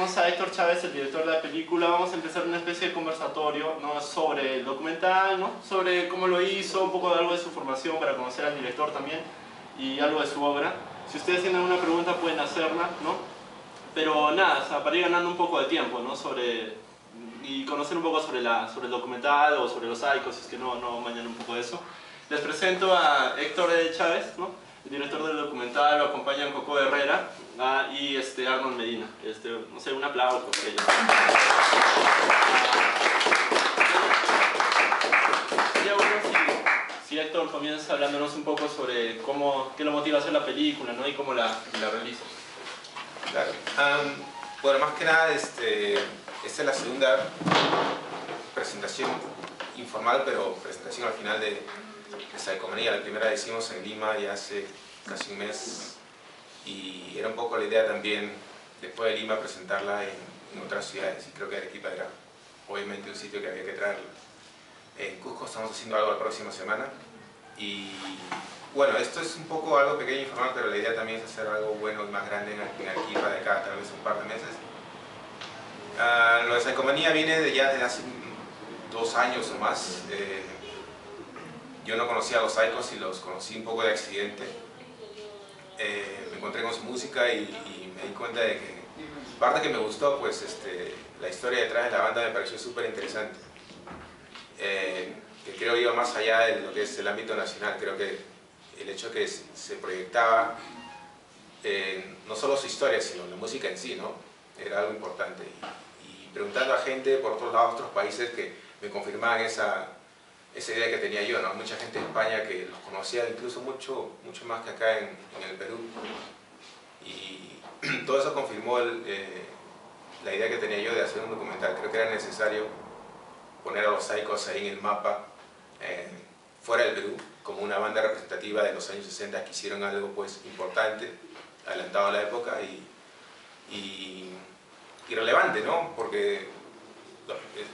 tenemos a Héctor Chávez, el director de la película. Vamos a empezar una especie de conversatorio, ¿no?, sobre el documental, ¿no?, sobre cómo lo hizo, un poco de algo de su formación para conocer al director también y algo de su obra. Si ustedes tienen alguna pregunta pueden hacerla, ¿no? Pero nada, o sea, para ir ganando un poco de tiempo, ¿no?, y conocer un poco sobre el documental o sobre los Saicos, si es que no mañana un poco de eso. Les presento a Héctor Chávez, ¿no?, el director del documental. Lo acompañan Coco Herrera y Arnold Medina. No sé, un aplauso por ellos. Sería bueno si Héctor comienza hablándonos un poco sobre qué lo motiva a hacer la película, ¿no?, y cómo la realiza. Claro. Bueno, más que nada, esta es la segunda presentación informal, pero presentación al final de Saicomanía. La primera la hicimos en Lima ya hace casi un mes, y era un poco la idea también, después de Lima, presentarla en otras ciudades, y creo que Arequipa era obviamente un sitio que había que traerla. En Cusco estamos haciendo algo la próxima semana, y bueno, esto es un poco algo pequeño e informal, pero la idea también es hacer algo bueno y más grande en Arequipa de acá tal vez un par de meses. Lo de Saicomanía viene ya de hace 2 años o más. Yo no conocía a los Saicos y los conocí un poco de accidente. Me encontré con su música y me di cuenta de que, parte que me gustó, pues la historia detrás de la banda me pareció súper interesante. Que creo iba más allá de lo que es el ámbito nacional. Creo que el hecho que se proyectaba no solo su historia, sino la música en sí, ¿no?, era algo importante. Y preguntando a gente por otros lados, otros países, que me confirmaban esa idea que tenía yo, ¿no? Mucha gente de España que los conocía incluso mucho más que acá en el Perú. Y todo eso confirmó la idea que tenía yo de hacer un documental. Creo que era necesario poner a los Saicos ahí en el mapa, fuera del Perú, como una banda representativa de los años 60 que hicieron algo pues importante, adelantado a la época y relevante, ¿no? Porque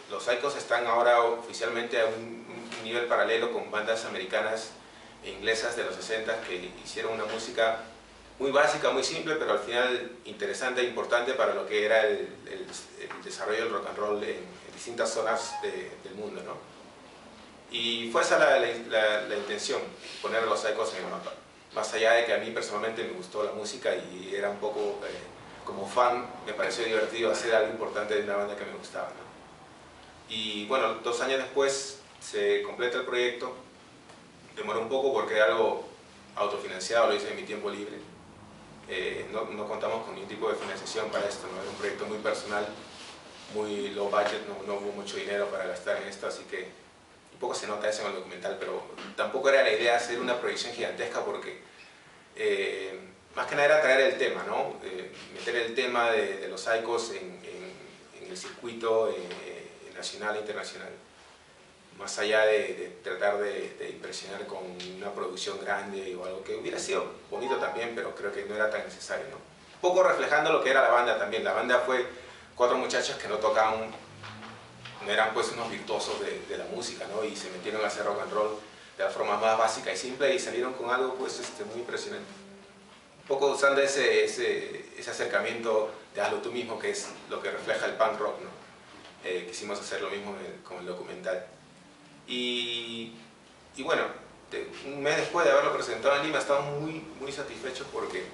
los Saicos están ahora oficialmente a un nivel paralelo con bandas americanas e inglesas de los 60 que hicieron una música muy básica, muy simple, pero al final interesante e importante para lo que era el desarrollo del rock and roll en distintas zonas del mundo, ¿no? Y fue esa la intención, poner a los Saicos en el mapa. Más allá de que a mí personalmente me gustó la música y era un poco, como fan, me pareció divertido hacer algo importante de una banda que me gustaba, ¿no? Y bueno, 2 años después se completa el proyecto. Demoró un poco porque era algo autofinanciado, lo hice en mi tiempo libre. No contamos con ningún tipo de financiación para esto, ¿no? Era un proyecto muy personal, muy low budget, no hubo mucho dinero para gastar en esto, así que un poco se nota eso en el documental, pero tampoco era la idea hacer una proyección gigantesca porque más que nada era traer el tema, ¿no? Meter el tema de los Saicos en el circuito nacional e internacional, más allá de tratar de impresionar con una producción grande o algo que hubiera sido bonito también, pero creo que no era tan necesario, ¿no? Un poco reflejando lo que era la banda también. La banda fue 4 muchachos que no tocaban, no eran pues unos virtuosos de la música, ¿no? Y se metieron a hacer rock and roll de la forma más básica y simple y salieron con algo pues muy impresionante. Un poco usando ese acercamiento de hazlo tú mismo, que es lo que refleja el punk rock, ¿no? Quisimos hacer lo mismo con el documental. Y bueno, un mes después de haberlo presentado en Lima, estamos muy satisfechos porque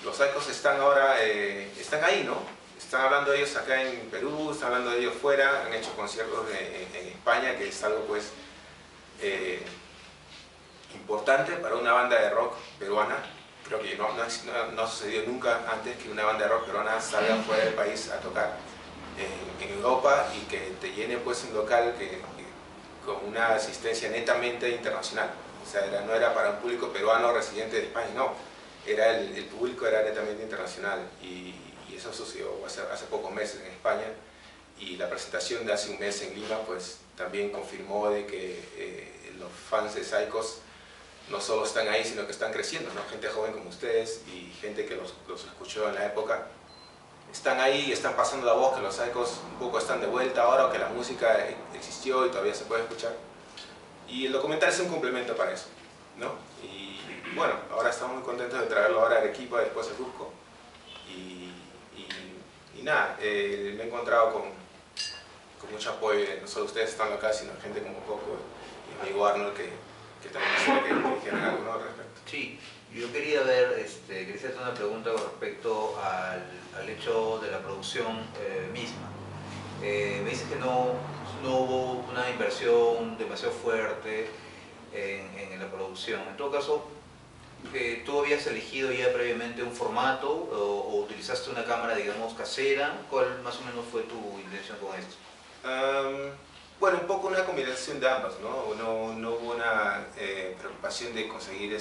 los Saicos están ahora, están ahí, ¿no? Están hablando de ellos acá en Perú, están hablando de ellos fuera, han hecho conciertos en España, que es algo pues importante para una banda de rock peruana. Creo que no ha sucedido nunca antes que una banda de rock peruana salga fuera del país a tocar en Europa y que te llene pues un local con una asistencia netamente internacional. O sea, no era para un público peruano residente de España, no. El público era netamente internacional y eso sucedió hace pocos meses en España, y la presentación de hace un mes en Lima pues también confirmó de que los fans de Saicos no solo están ahí, sino que están creciendo, ¿no? Gente joven como ustedes y gente que los escuchó en la época están ahí y están pasando la voz que los Saicos un poco están de vuelta ahora, o que la música existió y todavía se puede escuchar. Y el documental es un complemento para eso, ¿no? Y bueno, ahora estamos muy contentos de traerlo ahora a Arequipa, después a Cusco, y Y nada, me he encontrado con mucho apoyo, no solo ustedes estando acá, sino gente como Coco y mi amigo Arnold, que también quisiera que dijeran algo, ¿no?, al respecto. Sí, yo quería ver, quería hacerte una pregunta con respecto al hecho de la producción misma. Me dices que no hubo una inversión demasiado fuerte en la producción. En todo caso, ¿tú habías elegido ya previamente un formato o utilizaste una cámara, digamos, casera? ¿Cuál más o menos fue tu intención con esto? Bueno, un poco una combinación de ambas, ¿no? No hubo una preocupación de conseguir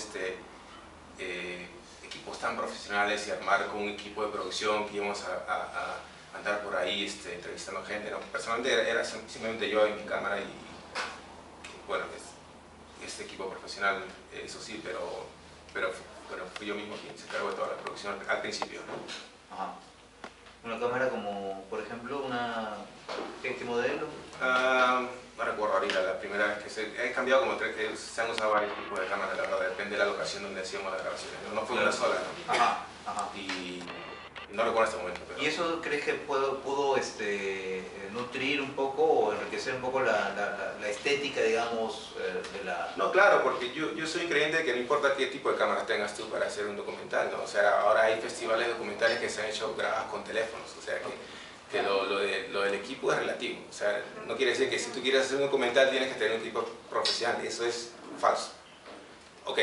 equipos tan profesionales y armar con un equipo de producción que íbamos a andar por ahí entrevistando gente, ¿no? Personalmente era simplemente yo en mi cámara y bueno, este equipo profesional, eso sí, pero bueno, fui yo mismo quien se encargó de toda la producción al principio, ¿no? Ajá. Una cámara como, por ejemplo, ¿qué modelo? No recuerdo ahorita, la primera vez que he cambiado como se han usado varios tipos de cámaras, la verdad, depende de la locación donde hacíamos las grabaciones, no fue una sola, ¿no? Ajá, ajá. Y no recuerdo este momento. Pero... ¿Y eso crees que pudo nutrir un poco o enriquecer un poco la estética, digamos, de la...? No, claro, porque yo soy creyente de que no importa qué tipo de cámaras tengas tú para hacer un documental, ¿no? O sea, ahora hay festivales documentales que se han hecho grabados con teléfonos, o sea que lo del equipo es relativo. O sea, no quiere decir que si tú quieres hacer un documental tienes que tener un equipo profesional, eso es falso. Ok,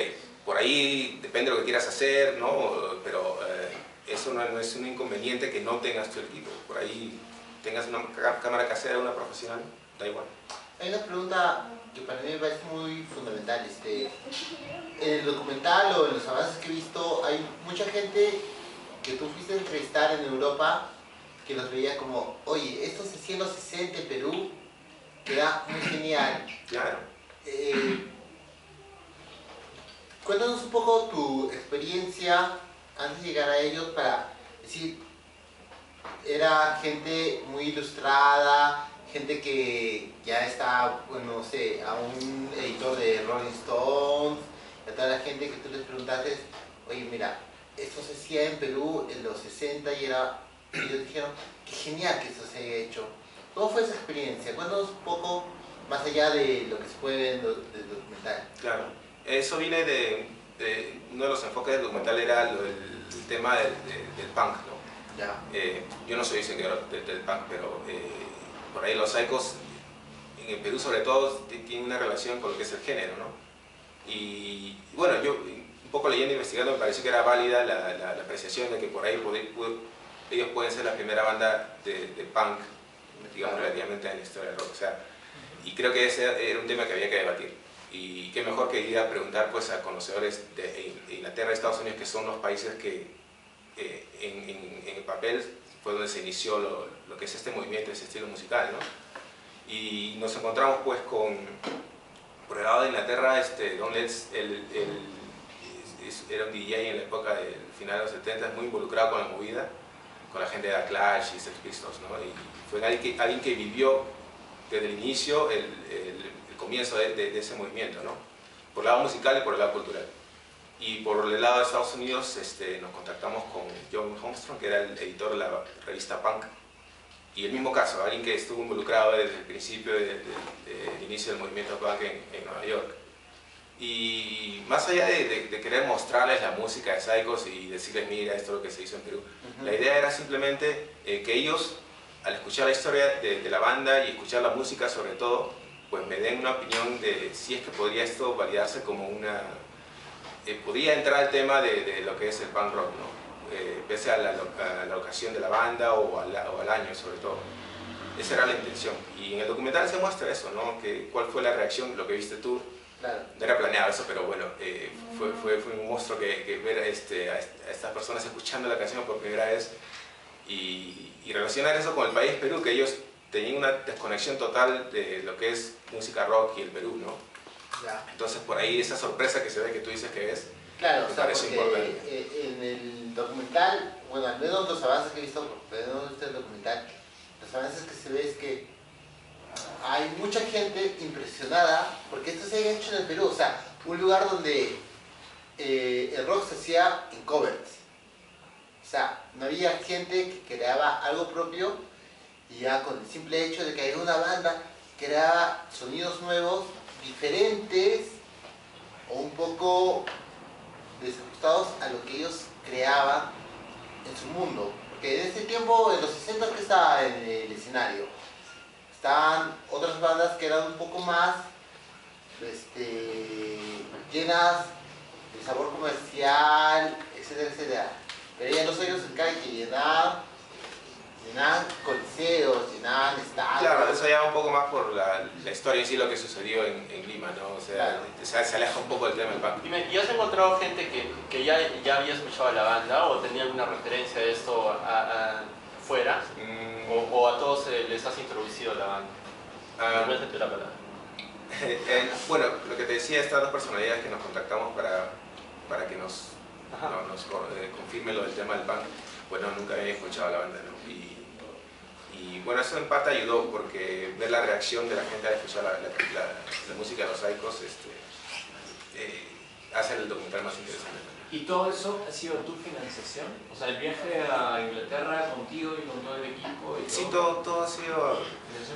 por ahí depende de lo que quieras hacer, ¿no? Pero eso no es un inconveniente que no tengas tu equipo. Por ahí tengas una cámara casera, una profesional, da igual. Hay una pregunta que para mí me parece muy fundamental. En el documental o en los avances que he visto, hay mucha gente que tú fuiste a entrevistar en Europa que los veía como, oye, esto se hacía en los 60 en Perú, que era muy genial. Claro. Cuéntanos un poco tu experiencia antes de llegar a ellos para decir, era gente muy ilustrada, gente que ya está, bueno, no sé, a un editor de Rolling Stones, a toda la gente que tú les preguntaste, oye, mira, esto se hacía en Perú en los 60 y ellos dijeron, qué genial que esto se haya hecho. ¿Cómo fue esa experiencia? Cuéntanos un poco más allá de lo que se puede ver del documental. Claro, eso viene de uno de los enfoques del documental era el tema del punk, ¿no? Ya. Yo no soy seguidor del punk, pero por ahí los psychos en el Perú sobre todo tienen una relación con lo que es el género, ¿no? Y bueno, yo un poco leyendo e investigando me pareció que era válida la apreciación de que por ahí ellos pueden ser la primera banda de punk, digamos, relativamente en la historia del rock. O sea, y creo que ese era un tema que había que debatir. Y qué mejor que ir a preguntar pues, a conocedores de Inglaterra y Estados Unidos, que son los países que en el papel fue donde se inició lo que es este movimiento, ese estilo musical, ¿no? Y nos encontramos pues por el lado de Inglaterra, Don Letts, era un DJ en la época del final de los 70, muy involucrado con la movida, con la gente de The Clash y Sex Pistols, ¿no? Y fue alguien que vivió desde el inicio el comienzo de ese movimiento, ¿no? Por el lado musical y por el lado cultural. Y por el lado de Estados Unidos nos contactamos con John Armstrong, que era el editor de la revista Punk. Y el mismo caso, alguien que estuvo involucrado desde el principio del inicio del movimiento punk en Nueva York. Y más allá de querer mostrarles la música de Psychos y decirles, mira, esto es lo que se hizo en Perú, la idea era simplemente que ellos, al escuchar la historia de la banda y escuchar la música sobre todo, pues me den una opinión de si es que podría esto validarse como una... podría entrar al tema de lo que es el punk rock, ¿no? Pese a la ocasión de la banda o al año sobre todo. Esa era la intención. Y en el documental se muestra eso, ¿no? ¿Cuál fue la reacción, lo que viste tú? Claro. No era planeado eso, pero bueno, fue un monstruo que ver a estas personas escuchando la canción por primera vez y relacionar eso con el país Perú, que ellos tenían una desconexión total de lo que es música rock y el Perú, ¿no? Ya. Entonces por ahí esa sorpresa que se ve que tú dices que es, Claro, me o sea, parece porque importante. en el documental, bueno, al menos los avances que he visto, pero no he visto el documental, los avances que se ve es que hay mucha gente impresionada porque esto se haya hecho en el Perú, o sea, un lugar donde el rock se hacía en covers. O sea, no había gente que creaba algo propio y ya con el simple hecho de que había una banda que creaba sonidos nuevos, diferentes o un poco desajustados a lo que ellos creaban en su mundo. Porque en ese tiempo, en los 60 que estaba en el escenario, estaban otras bandas que eran un poco más llenas de sabor comercial, etcétera, etcétera. Pero ya los años acá que llenaban coliseos, llenaban estadios. Claro, eso ya un poco más por la historia en sí, lo que sucedió en Lima, ¿no? O sea, Claro. se aleja un poco del tema del punk. Dime, ¿y has encontrado gente que ya había escuchado la banda o tenía alguna referencia de esto fuera? ¿O a todos les has introducido la banda? La palabra. Bueno, lo que te decía, estas dos personalidades que nos contactamos para que nos confirmen lo del tema del punk, bueno, nunca había escuchado la banda, ¿no? Y bueno, eso en parte ayudó porque ver la reacción de la gente al escuchar la música de los Saicos hace el documental más interesante. ¿Y todo eso ha sido tu financiación? O sea, el viaje a Inglaterra contigo y con todo el equipo. Y Sí, todo, todo ha sido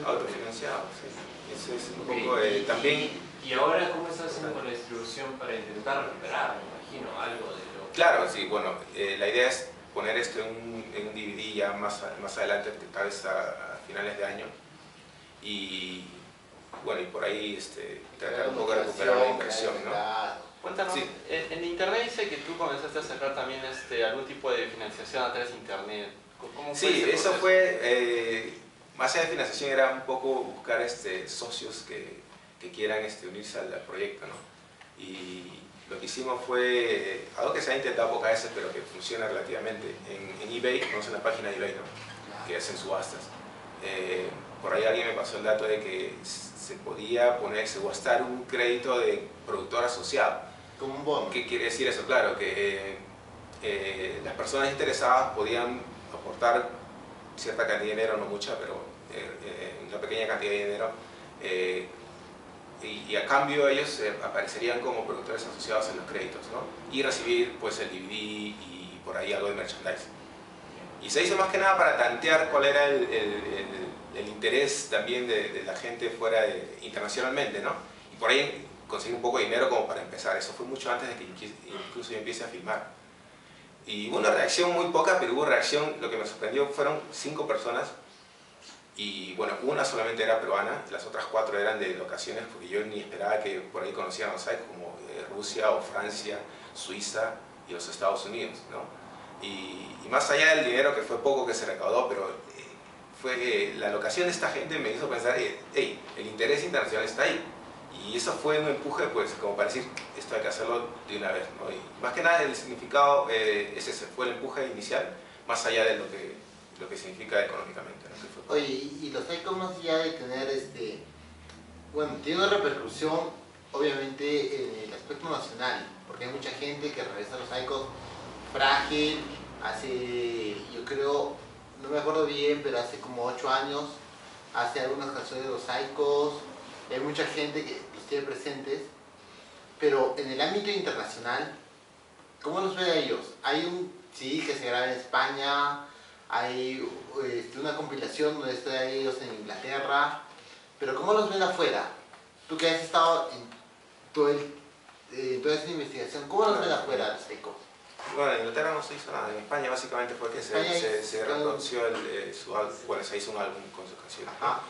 autofinanciado. Sí. Eso es un poco también. ¿Y ahora cómo estás haciendo con la distribución para intentar recuperar, me imagino, algo de lo que... Claro, sí, bueno, la idea es poner esto en un DVD ya más adelante, tal vez a finales de año. Y bueno, y por ahí tratar un poco de recuperar la inversión, ¿no? Cuéntanos, Sí. en internet dice que tú comenzaste a sacar también algún tipo de financiación a través de internet. ¿Cómo fue Sí, ese eso proceso? fue, más allá de financiación, era un poco buscar socios que quieran unirse al proyecto, ¿no? Y lo que hicimos fue algo que se ha intentado pocas veces, pero que funciona relativamente. En eBay, conocen la página de eBay, ¿no? Que hacen subastas. Por ahí alguien me pasó el dato de que se podía subastar un crédito de productor asociado. Como un bono. ¿Qué quiere decir eso? Claro, que las personas interesadas podían aportar cierta cantidad de dinero, no mucha, pero una pequeña cantidad de dinero, y a cambio ellos aparecerían como productores asociados en los créditos, ¿no? Y recibir pues el DVD y por ahí algo de merchandising. Y se hizo más que nada para tantear cuál era el interés también de la gente fuera internacionalmente, ¿no? Y por ahí conseguir un poco de dinero como para empezar. Eso fue mucho antes de que incluso yo empiece a filmar. Y hubo una reacción muy poca, pero hubo reacción. Lo que me sorprendió fueron 5 personas. Y bueno, una solamente era peruana, las otras 4 eran de locaciones, porque yo ni esperaba que por ahí conocieran a los Saicos, como Rusia o Francia, Suiza y los Estados Unidos, ¿no? Y más allá del dinero, que fue poco que se recaudó, pero fue la locación de esta gente me hizo pensar, hey, el interés internacional está ahí. Y eso fue un empuje, pues, como para decir, esto hay que hacerlo de una vez, ¿no? Y más que nada el significado, ese fue el empuje inicial, más allá de lo que significa económicamente, ¿no? Oye, y los Saicos más allá de tener bueno, tiene una repercusión obviamente en el aspecto nacional, porque hay mucha gente que regresa a los Saicos. Frágil, hace, yo creo, no me acuerdo bien, pero hace como 8 años, hace algunas canciones de los Saicos, hay mucha gente que los tiene presentes, pero en el ámbito internacional, ¿cómo los ven a ellos? Hay un CD que se graba en España, hay una compilación donde están ellos en Inglaterra, pero ¿cómo los ven afuera? Tú que has estado en toda esa investigación, ¿cómo los ven afuera los Saicos? Bueno, en Inglaterra no se hizo nada, en España básicamente fue que se reprodució bueno, se hizo un álbum con sus canciones, ¿no?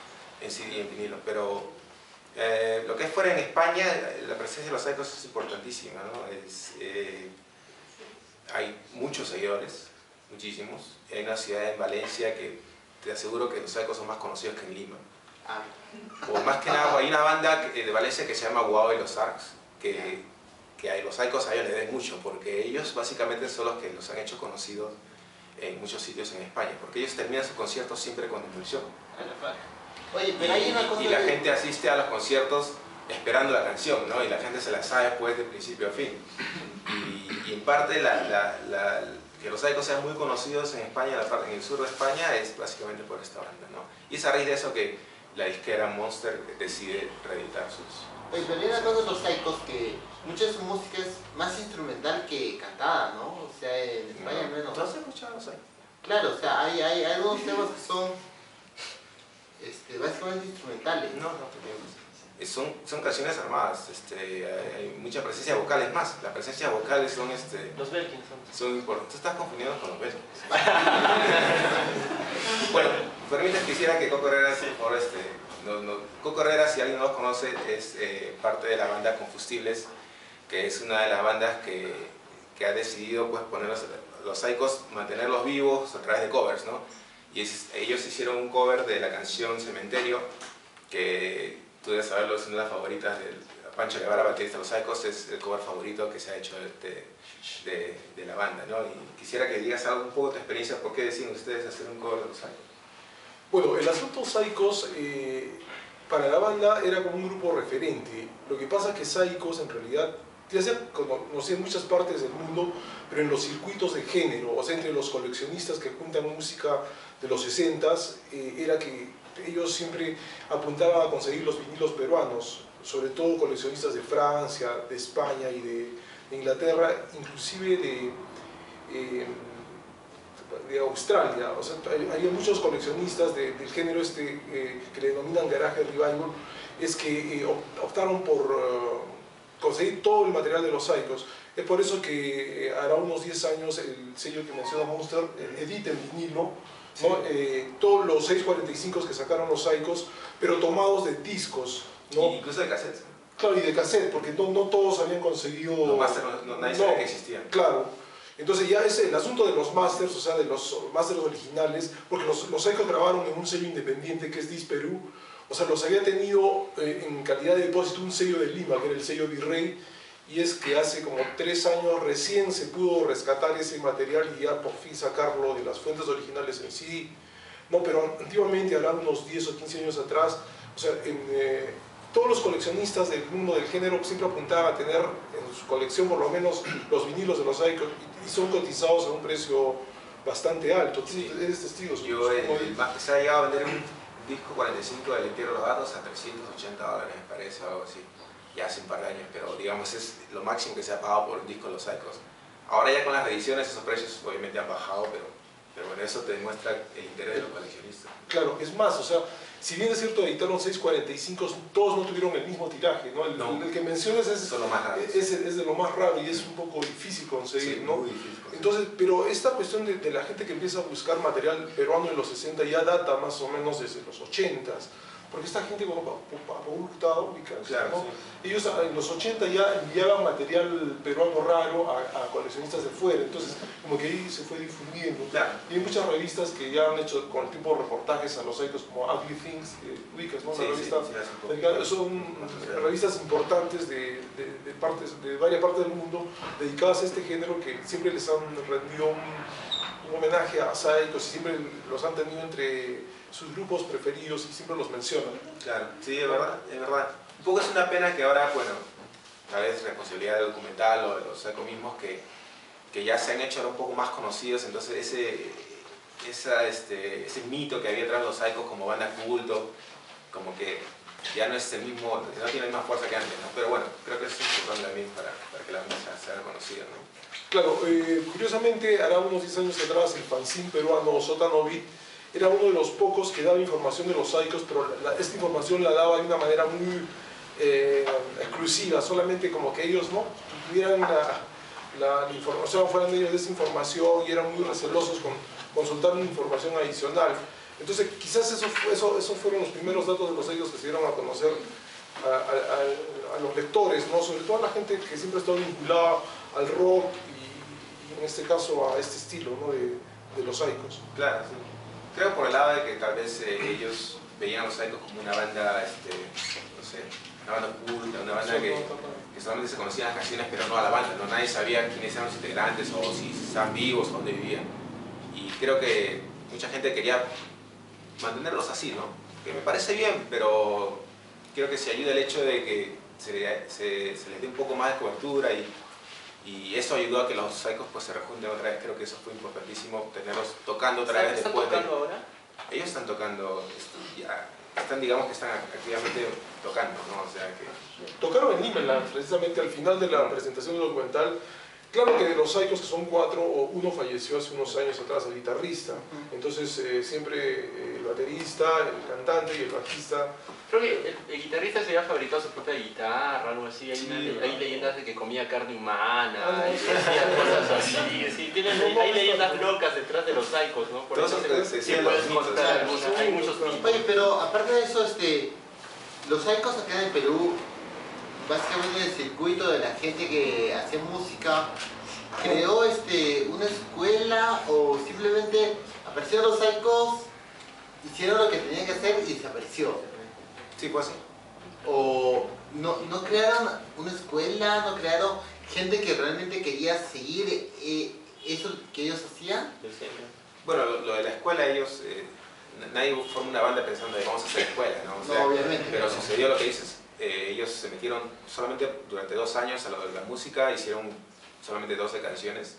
En CD y en vinilo, pero lo que es fuera en España, la presencia de los Saicos es importantísima, ¿no? Hay muchos seguidores, muchísimos. Hay una ciudad en Valencia que te aseguro que los Saicos son más conocidos que en Lima. O más que nada, hay una banda de Valencia que se llama Guau y los Arcs, que a los Saicos a ellos les den mucho, porque ellos básicamente son los que los han hecho conocidos en muchos sitios en España, porque ellos terminan sus conciertos siempre con Demolición. Oye, pero hay una cosa y la gente asiste a los conciertos esperando la canción, ¿no? Y la gente se la sabe pues de principio a fin. Y en parte que los Saicos sean muy conocidos en España, en el sur de España, es básicamente por esta banda, ¿no? Y es a raíz de eso que la disquera Monster decide reeditar sus... Oye, pero hay una cosa de los Psychos que mucha de su música es más instrumental que cantada, ¿no? O sea, en España al menos. ¿Tú has escuchado Psychos? Claro, o sea, hay algunos temas que son básicamente instrumentales. No, son canciones armadas, hay mucha presencia vocal, es más, las presencias vocales son, Los Belkins son importantes. Tú estás confundiendo con los Belkins. Bueno, permites quisiera que Coco Herrera, por Coco Herrera, si alguien no los conoce, es parte de la banda Combustibles, que es una de las bandas que ha decidido pues, poner los Psychos, mantenerlos vivos a través de covers, ¿no? Y ellos hicieron un cover de la canción Cementerio, que tú debes saberlo, es una de las favoritas de Pancho Guevara, baterista de los Psychos, es el cover favorito que se ha hecho de la banda, ¿no? Y quisiera que digas algo un poco de tu experiencia, ¿por qué deciden ustedes hacer un cover de los Psychos? Bueno, el asunto Psychos para la banda era como un grupo referente. Lo que pasa es que Psychos en realidad ya se conocía en muchas partes del mundo, pero en los circuitos de género, o sea, entre los coleccionistas que juntan música de los 60s, era que ellos siempre apuntaban a conseguir los vinilos peruanos, sobre todo coleccionistas de Francia, de España y de Inglaterra, inclusive de Australia. O sea, hay muchos coleccionistas del género que le denominan Garage Revival, es que optaron por conseguir todo el material de los Psychos. Es por eso que hará unos 10 años el sello que menciona Monster edita en vinilo, ¿no? Todos los 645 que sacaron los Psychos, pero tomados de discos, ¿no? Incluso de cassettes. Claro, y de cassette, porque no todos habían conseguido... Los masters, nadie sabía que existían. Claro. Entonces ya es el asunto de los masters, o sea, de los masters originales, porque los Psychos grabaron en un sello independiente que es Dis Perú. O sea, los había tenido en calidad de depósito un sello de Lima, que era el sello Virrey, y es que hace como 3 años recién se pudo rescatar ese material y ya por fin sacarlo de las fuentes originales en CD. No, pero antiguamente, hablando unos 10 o 15 años atrás, o sea, todos los coleccionistas del mundo del género siempre apuntaban a tener en su colección por lo menos los vinilos de los Psychos, y son cotizados a un precio bastante alto. Sí. Eres testigo. Se ha llegado a vender un disco 45 del Entierro de los Gatos a $380, me parece, o algo así, ya hace un par de años, pero digamos es lo máximo que se ha pagado por un disco de los Psychos. Ahora ya con las reediciones esos precios obviamente han bajado, pero bueno, eso te demuestra el interés de los coleccionistas. Claro, es más, o sea, si bien es cierto editaron 645, todos no tuvieron el mismo tiraje, ¿no? El que mencionas es de lo más raro y es un poco difícil conseguir, sí, ¿no? Muy difícil conseguir. Entonces, pero esta cuestión de la gente que empieza a buscar material peruano en los 60 ya data más o menos desde los 80s, porque esta gente como Paul Hurtado, claro, ¿no? Sí. Ellos en los 80 ya enviaban material peruano raro a coleccionistas de fuera, entonces como que ahí se fue difundiendo. Claro. Y hay muchas revistas que ya han hecho con el tipo de reportajes a los Psychos como Ugly Things, ubicas, ¿no? Una revista, son revistas importantes de varias partes del mundo dedicadas a este género que siempre les han rendido un homenaje a Psychos y siempre los han tenido entre sus grupos preferidos y siempre los mencionan. Claro, sí, es verdad, es verdad. Un poco es una pena que ahora, bueno, tal vez responsabilidad del documental o de los Psychos mismos que ya se han hecho ahora un poco más conocidos, entonces ese mito que había atrás de los Psychos como banda culto, como que ya no es el mismo, no tiene la misma fuerza que antes, ¿no? Pero bueno, creo que es importante también para que la banda sea conocida, ¿no? Claro, curiosamente, hará unos 10 años atrás, el fanzine peruano Sótano Beat era uno de los pocos que daba información de los Psychos, pero esta información la daba de una manera muy exclusiva, solamente como que ellos no tuvieran la información, fueran ellos de esa información y eran muy recelosos con consultar una información adicional. Entonces quizás esos fueron los primeros datos de los Psychos que se dieron a conocer a los lectores, ¿no? Sobre todo a la gente que siempre ha estado vinculada al rock y en este caso a este estilo, ¿no? de los Psychos. Claro, sí. Creo por el lado de que tal vez ellos veían a los Psychos como una banda, no sé, una banda oculta, una banda que solamente se conocían las canciones pero no a la banda, ¿no? Nadie sabía quiénes eran los integrantes o si estaban vivos o dónde vivían. Y creo que mucha gente quería mantenerlos así, ¿no? Que me parece bien, pero creo que se ayuda el hecho de que se les dé un poco más de cobertura y eso ayudó a que los Psychos pues, se rejunten otra vez. Creo que eso fue importantísimo, tenerlos tocando otra vez después. ¿Están tocando ahora? Ellos están tocando ya están, digamos que están activamente tocando, ¿no? O sea que... Tocaron en Lima, precisamente al final de la presentación del documental. Claro que de los Saicos, que son 4, uno falleció hace unos años atrás, el guitarrista. Entonces siempre el baterista, el cantante y el bajista. Creo que el guitarrista se había fabricado su propia guitarra, algo así. Hay, Sí, hay leyendas de que comía carne humana, no, y hacía cosas así. Sí, hay leyendas locas detrás de los Saicos, ¿no? Por Todos eso se sí decían puedes los mitos, contar ¿no? alguna, hay muchos mitos. Oye, pero aparte de eso, los Saicos acá en Perú, básicamente el circuito de la gente que hace música, creó una escuela o simplemente aparecieron los Saicos, hicieron lo que tenían que hacer y desapareció. Sí, pues sí. O no crearon una escuela, no crearon gente que realmente quería seguir eso que ellos hacían. Bueno, lo de la escuela, ellos, nadie forma una banda pensando de vamos a hacer escuela, ¿no? O sea, No, obviamente. pero sucedió lo que dices, ellos se metieron solamente durante 2 años a lo de la música, hicieron solamente 12 canciones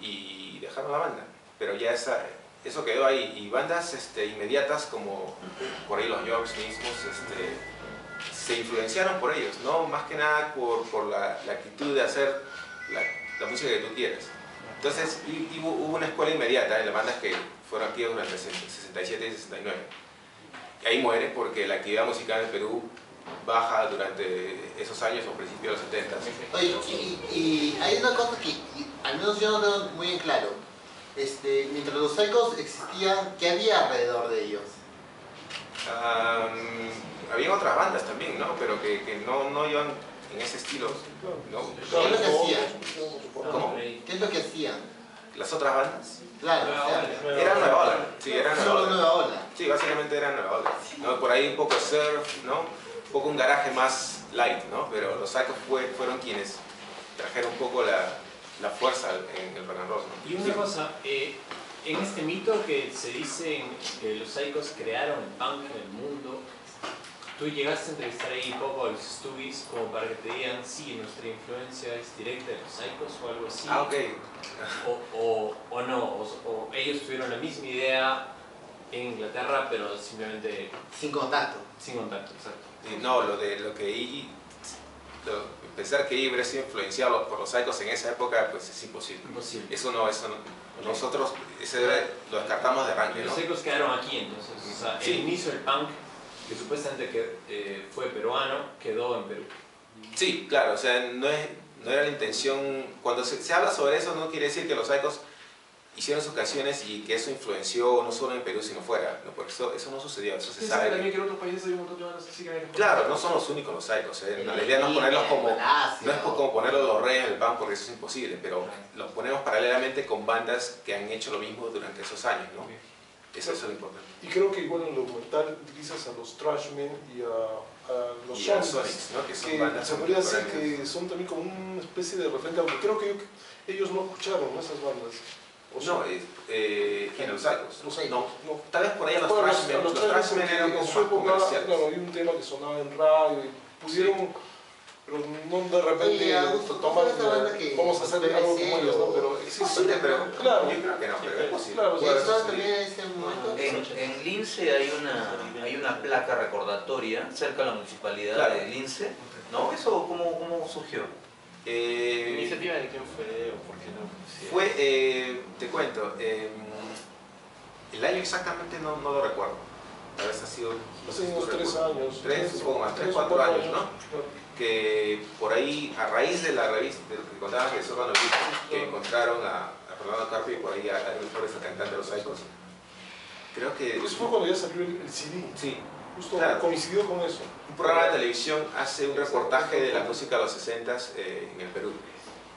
y dejaron la banda. Pero ya eso quedó ahí, y bandas inmediatas como por ahí los Jokes mismos se influenciaron por ellos, ¿no? Más que nada por la actitud de hacer la música que tú quieres. Entonces hubo una escuela inmediata en las bandas que fueron activas durante el 67 y 69. Y ahí muere porque la actividad musical en Perú baja durante esos años o principios de los 70. Oye, y hay una cosa que al menos yo no tengo muy en claro. Mientras los Saicos existían, ¿qué había alrededor de ellos? Había otras bandas también, ¿no? Pero que no iban en ese estilo, ¿no? ¿Qué es lo que hacían? ¿Cómo? ¿Qué es lo que hacían? ¿Las otras bandas? Claro, o sea, Era Nueva Ola. Sí, era Nueva solo Ola. Nueva Ola. Sí, básicamente era Nueva Ola, ¿no? Por ahí un poco surf, ¿no? Un poco un garaje más light, ¿no? Pero los Saicos fueron quienes trajeron un poco la fuerza en el rock and roll, ¿no? Y una cosa, en este mito que se dice que los Saicos crearon el punk en el mundo, tú llegaste a entrevistar ahí un poco a los Stooges como para que te digan si nuestra influencia es directa de los Saicos o algo así. Ah, ok. O no, o ellos tuvieron la misma idea en Inglaterra, pero simplemente Sin contacto. sin contacto, exacto. No, pensar que hubiera sido influenciado por los Saicos en esa época, pues es imposible. Imposible. Eso no. Nosotros lo descartamos de arranque, Los ¿no? Saicos quedaron aquí entonces, o sea, Sí. el inicio del punk, que supuestamente fue peruano, quedó en Perú. Sí, claro, o sea, no era la intención. Cuando se habla sobre eso, no quiere decir que los Saicos hicieron sus canciones y que eso influenció no solo en Perú, sino fuera, ¿no? Porque eso no sucedió, eso se sabe. También que en otros países hay un montón de bandas así que... Claro, no son los únicos los Saicos, ¿eh? La idea no es ponerlos como... No es como ponerlos los reyes en el pan, porque eso es imposible, pero los ponemos paralelamente con bandas que han hecho lo mismo durante esos años, ¿no? Eso es lo importante. Y creo que igual en el documental utilizas a los Trashmen y a los Y a Sonics, Sonics, ¿no? Que son que bandas se podría decir contemporáneas. que son también como una especie de referente, aunque creo que ellos no escucharon esas bandas. O No, sí. ¿quién? ¿Los Saicos? Los Saicos, No, no. tal vez por ahí a los Bueno, Trashmen. Los Trashmen eran en como su más época, comerciales. claro, había un tema que sonaba en radio y pudieron, pero no de repente Oye, Augusto, tomar, ¿cómo es esa banda que vamos a hacer algo como BBC ellos, ¿no? o- Pero existe, Pero claro, yo creo que no, pero es posible. claro, ¿Y sí, eso sí. también en ese momento? En Lince hay una placa recordatoria cerca de la municipalidad Claro. de Lince, ¿no? ¿Eso cómo surgió? ¿Iniciativa de quién fue o por qué no? Sí. Te cuento, el año exactamente no lo recuerdo. Tal vez ha sido Hace unos 3 años. 3, un poco más, 3, o 4 4 años, ¿no? Que por ahí, a raíz de la revista, de lo que contaban de Sócano Beat, que encontraron a Fernando Carpi y por ahí a Ariel Flores, el cantante de los Saicos. Creo que... Eso fue cuando ya salió el CD. Sí, Justo claro. coincidió con eso. un programa de televisión hace un reportaje de la música de los 60s en el Perú.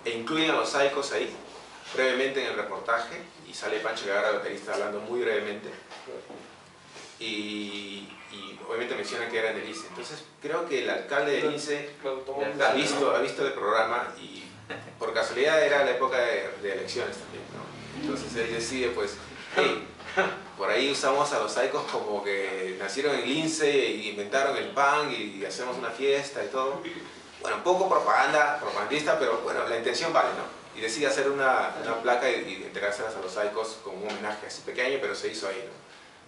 E incluyen a los Saicos ahí, brevemente en el reportaje, y sale Pancho Guevara, el baterista, hablando muy brevemente. Y obviamente menciona que era de Lince. Entonces creo que el alcalde de Lince Claro, tomó un- ha visto el programa y por casualidad era la época de elecciones también, ¿no? Entonces él decide pues, hey, por ahí usamos a los Saicos como que nacieron en Lince y inventaron el pan y hacemos una fiesta y todo. Bueno, un poco propagandista, pero bueno, la intención vale, ¿no? Y decide hacer una placa y entregárselas a los Saicos como un homenaje así pequeño, pero se hizo ahí, ¿no?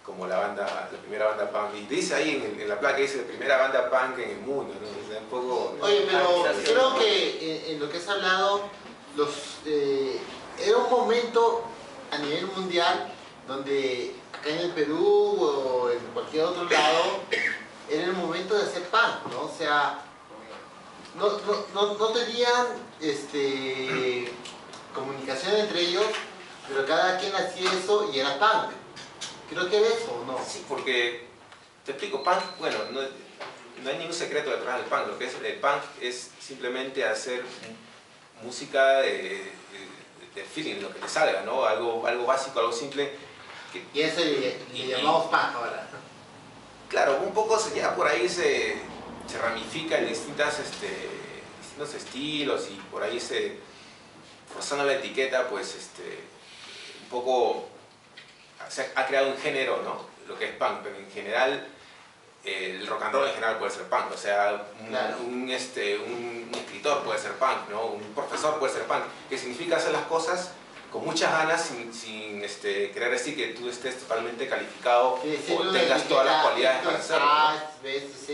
como la primera banda punk. Y dice ahí en la placa, dice primera banda punk en el mundo, ¿no? O sea, un poco... Oye, pero creo que en lo que has hablado, era un momento a nivel mundial donde acá en el Perú o en cualquier otro lado era el momento de hacer punk, ¿no? O sea, no tenían comunicación entre ellos, pero cada quien hacía eso y era punk. Creo que era eso, ¿no? Sí, porque, te explico, punk, bueno, no hay ningún secreto detrás del punk. Lo que es el punk es simplemente hacer música de feeling, lo que te salga, ¿no? Algo básico, algo simple. Y eso le llamamos punk ahora. Claro, un poco ya por ahí se ramifica en distintos estilos y por ahí forzando la etiqueta, pues un poco se ha creado un género, ¿no? Lo que es punk, pero en general el rock and roll en general puede ser punk, o sea, un escritor puede ser punk, ¿no? Un profesor puede ser punk, que significa hacer las cosas con muchas ganas sin querer decir que tú estés totalmente calificado o tengas todas las cualidades para hacerlo, ¿no?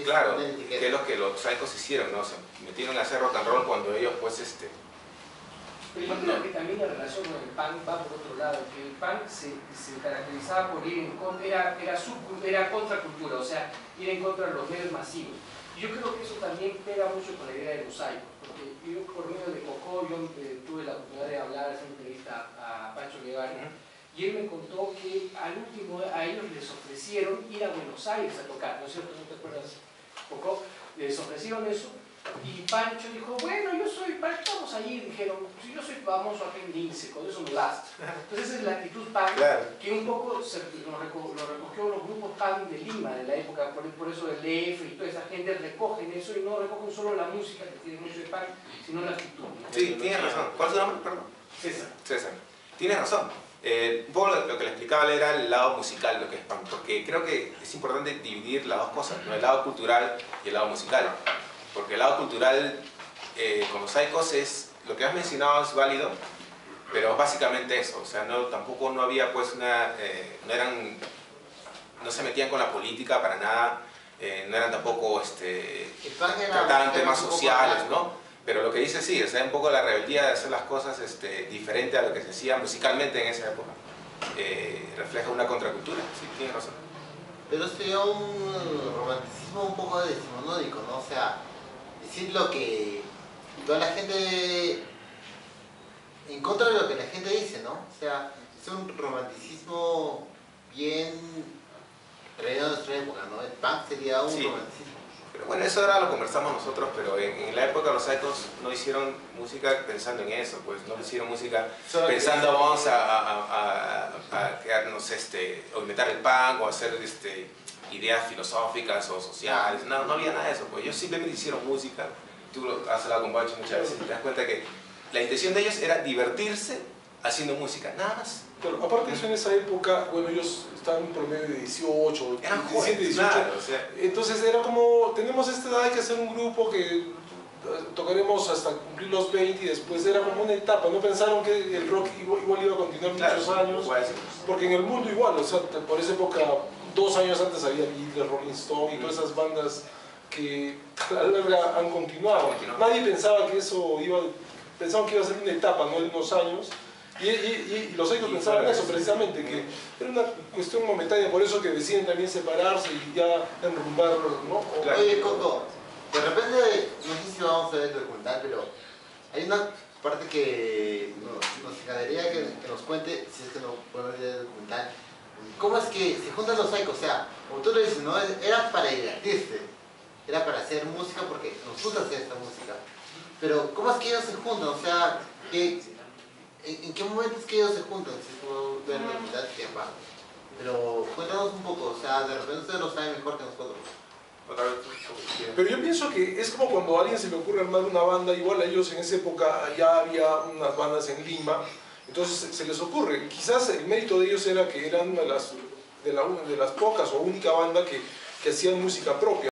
Claro, que es lo que los Psychos hicieron, ¿no? Se metieron a hacer rock and roll cuando ellos pues Pero yo creo que también la relación con el punk va por otro lado, que el punk se caracterizaba por ir en contra, era contracultura, o sea, ir en contra de los medios masivos. Y yo creo que eso también pega mucho con la idea de los Psychos, porque yo por medio de Cocó, yo tuve la oportunidad de hablar, hacer una entrevista a Pancho Guevara, y él me contó que al último a ellos les ofrecieron ir a Buenos Aires a tocar, ¿no es cierto? ¿No te acuerdas, Cocó? Les ofrecieron eso. Y Pancho dijo, bueno, vamos allí, dijeron, si yo soy famoso aquí en Lince, con eso me basta. Entonces esa es la actitud punk, que un poco lo recogió los grupos punk de Lima, de la época, por eso el DF y toda esa gente recogen eso y no recogen solo la música, que tiene mucho de punk, sino la actitud. Sí, tienes razón. ¿Cuál es tu nombre? Perdón. César. Tienes razón. Un poco lo que le explicaba era el lado musical, lo que es punk, porque creo que es importante dividir las dos cosas, ¿no? El lado cultural y el lado musical. Porque el lado cultural con los Psychos es, lo que has mencionado es válido, pero básicamente eso, o sea, tampoco no había pues no se metían con la política para nada, no eran tampoco, trataban temas sociales, ¿no? Pero lo que dice sí, o sea, un poco la rebeldía de hacer las cosas diferente a lo que se hacía musicalmente en esa época, refleja una contracultura, sí, tienes razón. Pero sería un romanticismo un poco decimonónico, ¿no? O sea, decir lo que toda la gente, en contra de lo que la gente dice, ¿no? O sea, es un romanticismo bien traído a nuestra época, ¿no? El punk sería un romanticismo. Pero bueno, eso ahora lo conversamos nosotros, pero en la época los Psychos no hicieron música pensando en eso, pues no hicieron música pensando vamos a crearnos, o inventar el punk o hacer ideas filosóficas o sociales, no había nada de eso, pues ellos simplemente hicieron música. Tú has hablado con Bacho muchas veces y te das cuenta que la intención de ellos era divertirse haciendo música, nada más. Pero aparte de eso, en esa época, bueno, ellos estaban en un promedio de 18, 17, 18. Claro, o sea, entonces era como, tenemos esta edad, hay que hacer un grupo que tocaremos hasta cumplir los 20 y después era como una etapa. No pensaron que el rock igual iba a continuar muchos años, porque en el mundo igual, o sea, por esa época, 2 años antes había Beatles, Rolling Stone y todas esas bandas que a la larga han continuado. Nadie pensaba que eso pensaban que iba a ser una etapa, no de unos años. Y los Psychos pensaban eso precisamente, que era una cuestión momentánea, por eso que deciden también separarse y ya enrumbar, ¿no? Oye, Coco, de repente, no sé si vamos a ver el documental, pero hay una parte que nos encantaría que nos cuente, si es que no podemos ver el documental, cómo es que se juntan los Psychos. O sea, como tú lo dices, ¿no? Era para divertirse, era para hacer música porque nos gusta hacer esta música, pero ¿cómo es que ellos se juntan? O sea, ¿en qué momento es que ellos se juntan? Si puedo ver la mitad, va. Pero cuéntanos un poco, o sea, de repente ustedes lo saben mejor que nosotros. Pero yo pienso que es como cuando a alguien se le ocurre armar una banda, igual a ellos en esa época ya había unas bandas en Lima, entonces se les ocurre. Quizás el mérito de ellos era que eran una de las pocas o única banda que hacían música propia.